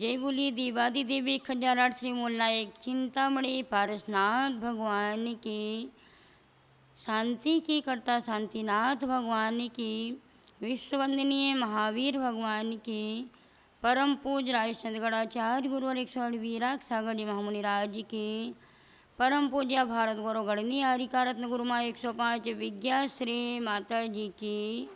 जय बोलिए देवादिदेव खजाराट श्री मोलनायक चिंतामणि पारसनाथ भगवान की, शांति की कर्ता शांतिनाथ भगवान की, विश्ववंदनीय महावीर भगवान की, परम पूज राज सदगणाचार्य गुरुवर 108 वीराग सागर जी महामुनिराज की, परम पूज्य भारत गौरव गणनी हरिका रत्न गुरुमा 105 विज्ञा श्री माता जी की।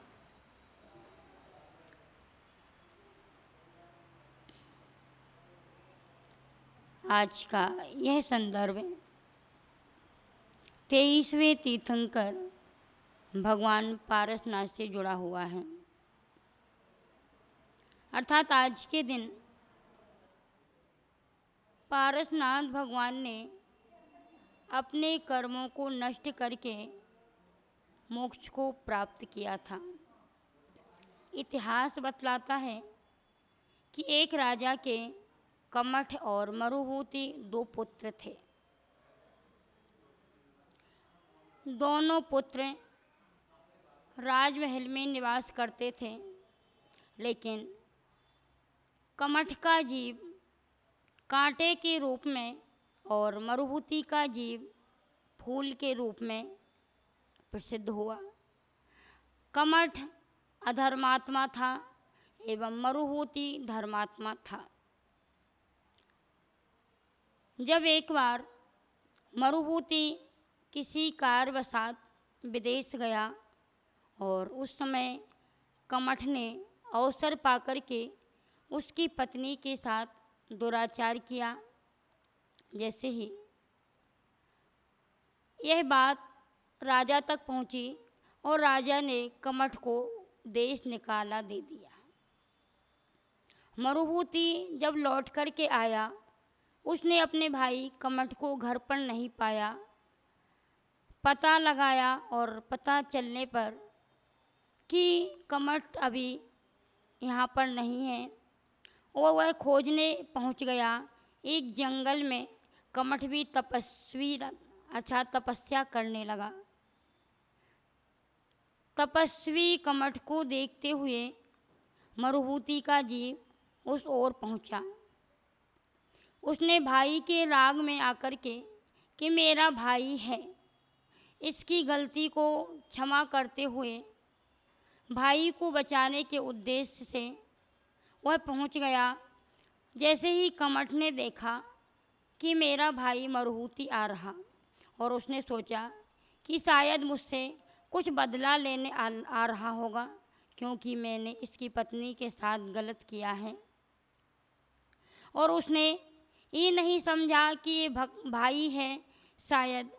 आज का यह संदर्भ 23वें तीर्थंकर भगवान पारसनाथ से जुड़ा हुआ है। अर्थात आज के दिन पारसनाथ भगवान ने अपने कर्मों को नष्ट करके मोक्ष को प्राप्त किया था। इतिहास बतलाता है कि एक राजा के कमठ और मरुभूति 2 पुत्र थे। दोनों पुत्र राजमहल में निवास करते थे, लेकिन कमठ का जीव कांटे के रूप में और मरुभूति का जीव फूल के रूप में प्रसिद्ध हुआ। कमठ अधर्मात्मा था एवं मरुभूति धर्मात्मा था। जब एक बार मरुभूति किसी कारणवशात विदेश गया और उस समय कमठ ने अवसर पाकर के उसकी पत्नी के साथ दुराचार किया। जैसे ही यह बात राजा तक पहुंची और राजा ने कमठ को देश निकाला दे दिया। मरुभूति जब लौट कर के आया, उसने अपने भाई कमठ को घर पर नहीं पाया। पता लगाया और पता चलने पर कि कमठ अभी यहाँ पर नहीं है और वह खोजने पहुँच गया एक जंगल में। कमठ भी तपस्या करने लगा। तपस्वी कमठ को देखते हुए मरुभूति का जीव उस ओर पहुँचा। उसने भाई के राग में आकर के कि मेरा भाई है, इसकी गलती को क्षमा करते हुए भाई को बचाने के उद्देश्य से वह पहुंच गया। जैसे ही कमठ ने देखा कि मेरा भाई मरुभूति आ रहा और उसने सोचा कि शायद मुझसे कुछ बदला लेने आ रहा होगा, क्योंकि मैंने इसकी पत्नी के साथ गलत किया है। और उसने ये नहीं समझा कि ये भाई है, शायद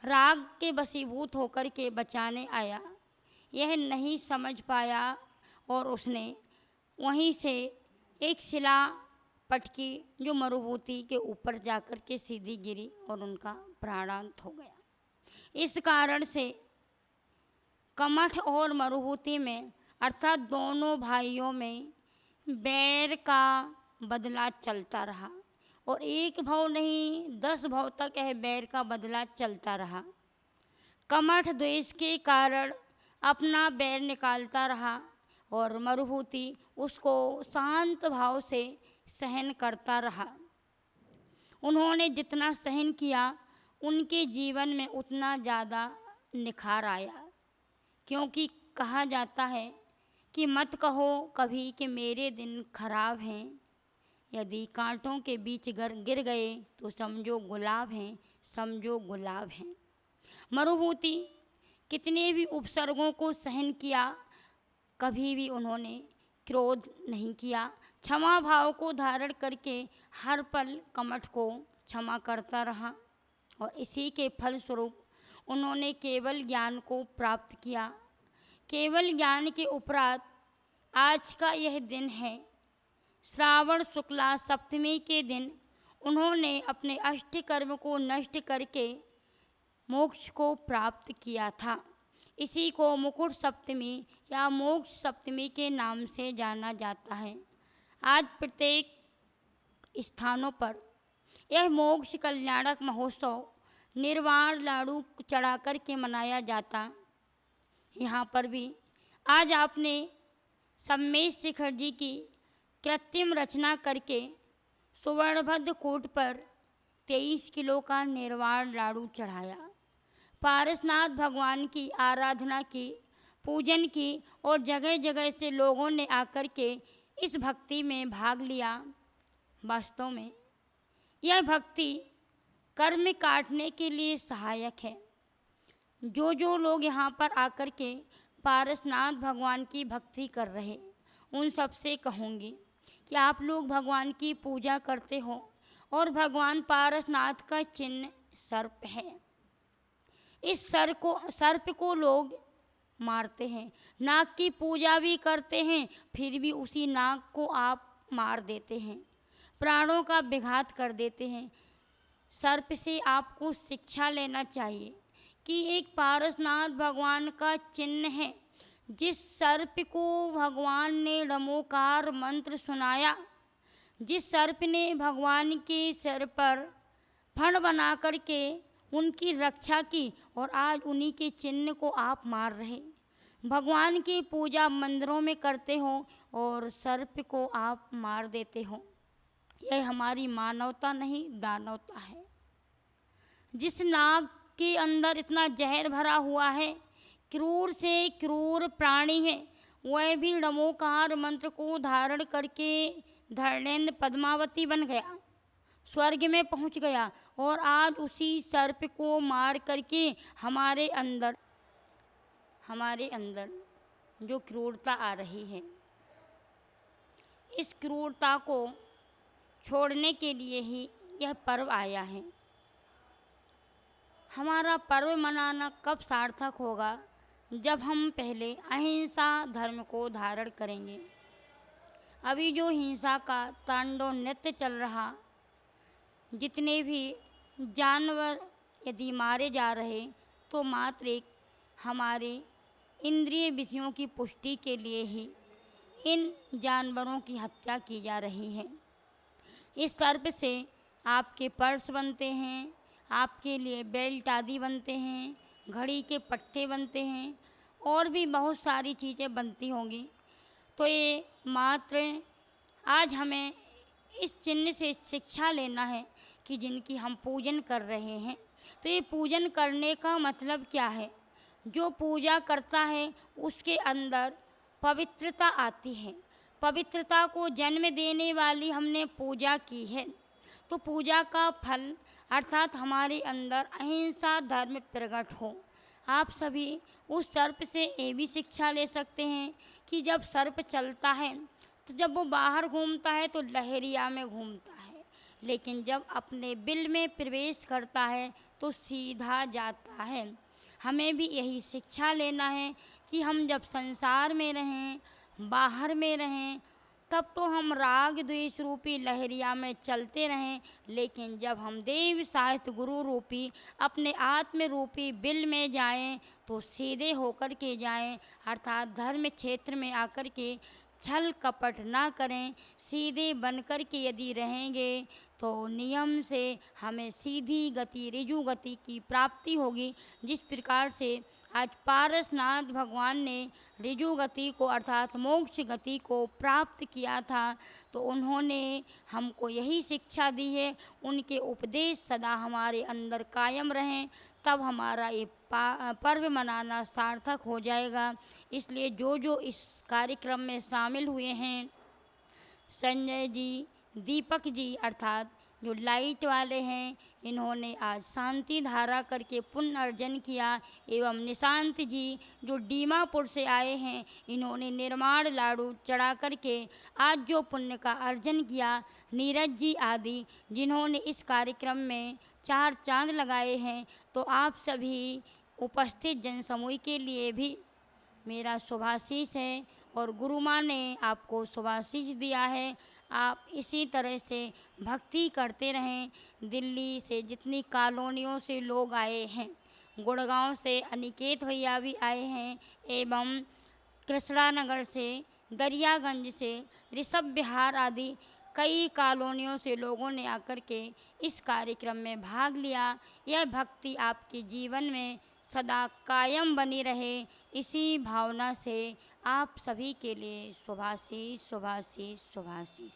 राग के वशीभूत होकर के बचाने आया, यह नहीं समझ पाया और उसने वहीं से एक शिला पटकी जो मरुभूति के ऊपर जाकर के सीधी गिरी और उनका प्राणांत हो गया। इस कारण से कमठ और मरुभूति में अर्थात दोनों भाइयों में बैर का बदला चलता रहा और एक भाव नहीं 10 भाव तक यह बैर का बदला चलता रहा। कमठ द्वेष के कारण अपना बैर निकालता रहा और मरुभूति उसको शांत भाव से सहन करता रहा। उन्होंने जितना सहन किया उनके जीवन में उतना ज़्यादा निखार आया, क्योंकि कहा जाता है कि मत कहो कभी कि मेरे दिन खराब हैं, यदि कांटों के बीच गिर गए तो समझो गुलाब हैं, समझो गुलाब हैं। मरुभूति कितने भी उपसर्गों को सहन किया, कभी भी उन्होंने क्रोध नहीं किया। क्षमा भाव को धारण करके हर पल कमठ को क्षमा करता रहा और इसी के फलस्वरूप उन्होंने केवल ज्ञान को प्राप्त किया। केवल ज्ञान के उपरांत आज का यह दिन है, श्रावण शुक्ला सप्तमी के दिन उन्होंने अपने अष्टकर्म को नष्ट करके मोक्ष को प्राप्त किया था। इसी को मुकुट सप्तमी या मोक्ष सप्तमी के नाम से जाना जाता है। आज प्रत्येक स्थानों पर यह मोक्ष कल्याणक महोत्सव निर्वाण लाडू चढ़ा कर के मनाया जाता। यहाँ पर भी आज आपने सम्मेश शिखर जी की कृत्रिम रचना करके सुवर्णभद्र कूट पर 23 किलो का निर्वाण लाडू चढ़ाया। पारसनाथ भगवान की आराधना की, पूजन की और जगह जगह से लोगों ने आकर के इस भक्ति में भाग लिया। वास्तव में यह भक्ति कर्म काटने के लिए सहायक है। जो लोग यहाँ पर आकर के पारसनाथ भगवान की भक्ति कर रहे, उन सबसे कहूँगी कि आप लोग भगवान की पूजा करते हो और भगवान पारसनाथ का चिन्ह सर्प है। इस सर्प को लोग मारते हैं, नाग की पूजा भी करते हैं, फिर भी उसी नाग को आप मार देते हैं, प्राणों का विघात कर देते हैं। सर्प से आपको शिक्षा लेना चाहिए कि एक पारसनाथ भगवान का चिन्ह है। जिस सर्प को भगवान ने रमोकार मंत्र सुनाया, जिस सर्प ने भगवान के सिर पर फण बना करके उनकी रक्षा की, और आज उन्हीं के चिन्ह को आप मार रहे। भगवान की पूजा मंदिरों में करते हो और सर्प को आप मार देते हो। यह हमारी मानवता नहीं, दानवता है। जिस नाग के अंदर इतना जहर भरा हुआ है, क्रूर से क्रूर प्राणी है, वह भी रमोकार मंत्र को धारण करके धर्मेंद्र पद्मावती बन गया, स्वर्ग में पहुंच गया। और आज उसी सर्प को मार करके हमारे अंदर जो क्रूरता आ रही है, इस क्रूरता को छोड़ने के लिए ही यह पर्व आया है। हमारा पर्व मनाना कब सार्थक होगा? जब हम पहले अहिंसा धर्म को धारण करेंगे। अभी जो हिंसा का तांडव नृत्य चल रहा, जितने भी जानवर यदि मारे जा रहे, तो मात्र एक हमारे इंद्रिय विषयों की पुष्टि के लिए ही इन जानवरों की हत्या की जा रही है। इस सर्प से आपके पर्स बनते हैं, आपके लिए बेल्ट आदि बनते हैं, घड़ी के पट्टे बनते हैं, और भी बहुत सारी चीज़ें बनती होंगी। तो ये मात्र आज हमें इस चिन्ह से शिक्षा लेना है कि जिनकी हम पूजन कर रहे हैं। तो ये पूजन करने का मतलब क्या है? जो पूजा करता है उसके अंदर पवित्रता आती है। पवित्रता को जन्म देने वाली हमने पूजा की है, तो पूजा का फल अर्थात हमारे अंदर अहिंसा धर्म प्रकट हो। आप सभी उस सर्प से ये भी शिक्षा ले सकते हैं कि जब सर्प चलता है तो जब वो बाहर घूमता है तो लहरिया में घूमता है, लेकिन जब अपने बिल में प्रवेश करता है तो सीधा जाता है। हमें भी यही शिक्षा लेना है कि हम जब संसार में रहें, बाहर में रहें, तब तो हम राग द्वेष रूपी लहरिया में चलते रहें, लेकिन जब हम देव साहित्य गुरु रूपी अपने आत्म रूपी बिल में जाएं तो सीधे होकर के जाएं, अर्थात धर्म क्षेत्र में आकर के छल कपट ना करें। सीधे बनकर के यदि रहेंगे तो नियम से हमें सीधी गति, ऋजु गति की प्राप्ति होगी। जिस प्रकार से आज पारसनाथ भगवान ने ऋजु गति को अर्थात मोक्ष गति को प्राप्त किया था, तो उन्होंने हमको यही शिक्षा दी है। उनके उपदेश सदा हमारे अंदर कायम रहें, तब हमारा ये पर्व मनाना सार्थक हो जाएगा। इसलिए जो इस कार्यक्रम में शामिल हुए हैं, संजय जी, दीपक जी अर्थात जो लाइट वाले हैं, इन्होंने आज शांति धारा करके पुण्य अर्जन किया, एवं निशांत जी जो दीमापुर से आए हैं, इन्होंने निर्माण लाडू चढ़ा करके आज जो पुण्य का अर्जन किया, नीरज जी आदि जिन्होंने इस कार्यक्रम में 4 चांद लगाए हैं। तो आप सभी उपस्थित जनसमूह के लिए भी मेरा शुभाशीष है और गुरु माँ ने आपको शुभाशीष दिया है। आप इसी तरह से भक्ति करते रहें। दिल्ली से जितनी कॉलोनियों से लोग आए हैं, गुड़गांव से अनिकेत भैया भी आए हैं, एवं कृष्णा नगर से, दरियागंज से, ऋषभ विहार आदि कई कॉलोनियों से लोगों ने आकर के इस कार्यक्रम में भाग लिया। यह भक्ति आपके जीवन में सदा कायम बनी रहे, इसी भावना से आप सभी के लिए शुभाशीष शुभाशीष शुभाशीष।